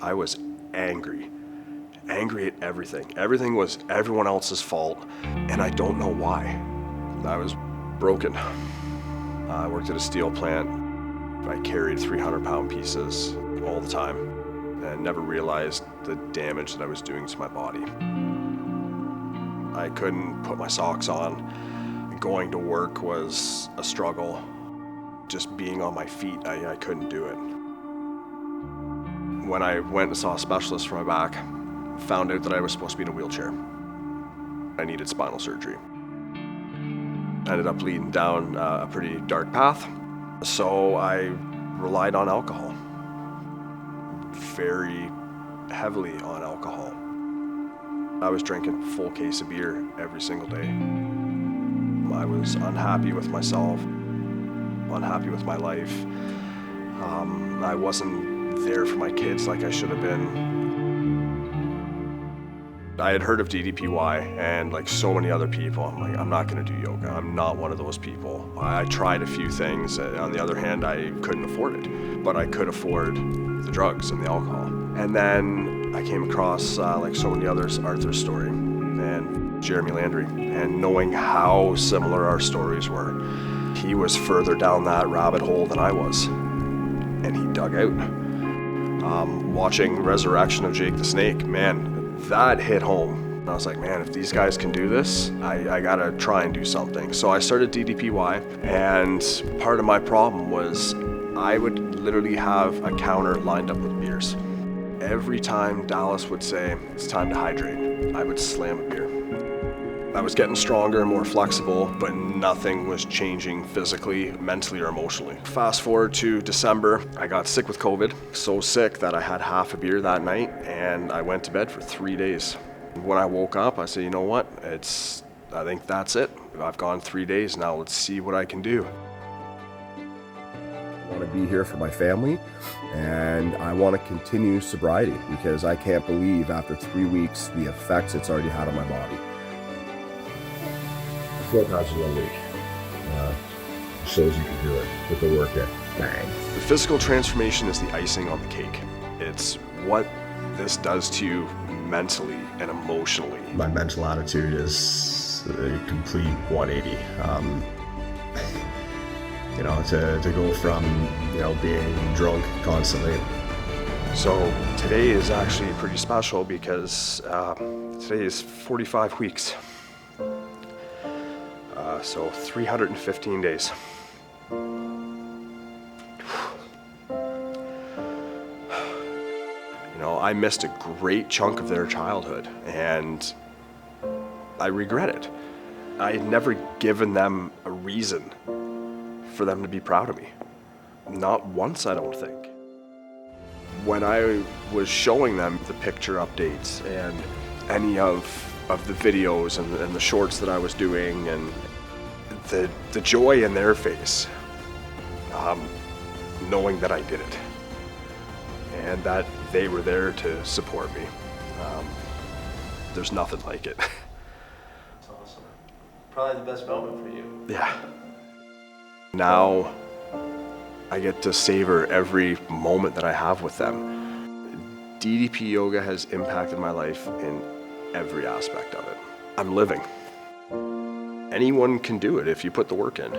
I was angry at everything. Everything was everyone else's fault, and I don't know why. I was broken. I worked at a steel plant. I carried 300-pound pieces all the time and never realized the damage that I was doing to my body. I couldn't put my socks on. Going to work was a struggle. Just being on my feet, I couldn't do it. When I went and saw a specialist for my back, found out that I was supposed to be in a wheelchair. I needed spinal surgery. Ended up leading down a pretty dark path, so I relied on alcohol. Very heavily on alcohol. I was drinking a full case of beer every single day. I was unhappy with myself, unhappy with my life. I wasn't there for my kids like I should have been. I had heard of DDPY and like so many other people, I'm like, I'm not gonna do yoga. I'm not one of those people. I tried a few things. On the other hand, I couldn't afford it, but I could afford the drugs and the alcohol. And then I came across, like so many others, Arthur's story and Jeremy Landry, and knowing how similar our stories were. He was further down that rabbit hole than I was, and he dug out. Watching Resurrection of Jake the Snake, man, that hit home. And I was like, man, if these guys can do this, I gotta try and do something. So I started DDPY, and part of my problem was I would literally have a counter lined up with beers. Every time Dallas would say, it's time to hydrate, I would slam a beer. I was getting stronger, more flexible, but nothing was changing physically, mentally, or emotionally. Fast forward to December, I got sick with COVID. So sick that I had half a beer that night, and I went to bed for 3 days. When I woke up, I said, you know what? I think that's it. I've gone 3 days now, let's see what I can do. I want to be here for my family, and I want to continue sobriety because I can't believe after 3 weeks the effects it's already had on my body. 4 times in 1 week. Shows you can do it with the work there. Bang. The physical transformation is the icing on the cake. It's what this does to you mentally and emotionally. My mental attitude is a complete 180. To go from being drunk constantly. So today is actually pretty special because today is 45 weeks. So 315 days. I missed a great chunk of their childhood, and I regret it. I had never given them a reason for them to be proud of me. Not once, I don't think. When I was showing them the picture updates and any of the videos and the shorts that I was doing, and the joy in their face, knowing that I did it and that they were there to support me, there's nothing like it. That's awesome. Probably the best moment for you. Yeah. Now I get to savor every moment that I have with them. DDP Yoga has impacted my life in every aspect of it. I'm living. Anyone can do it if you put the work in.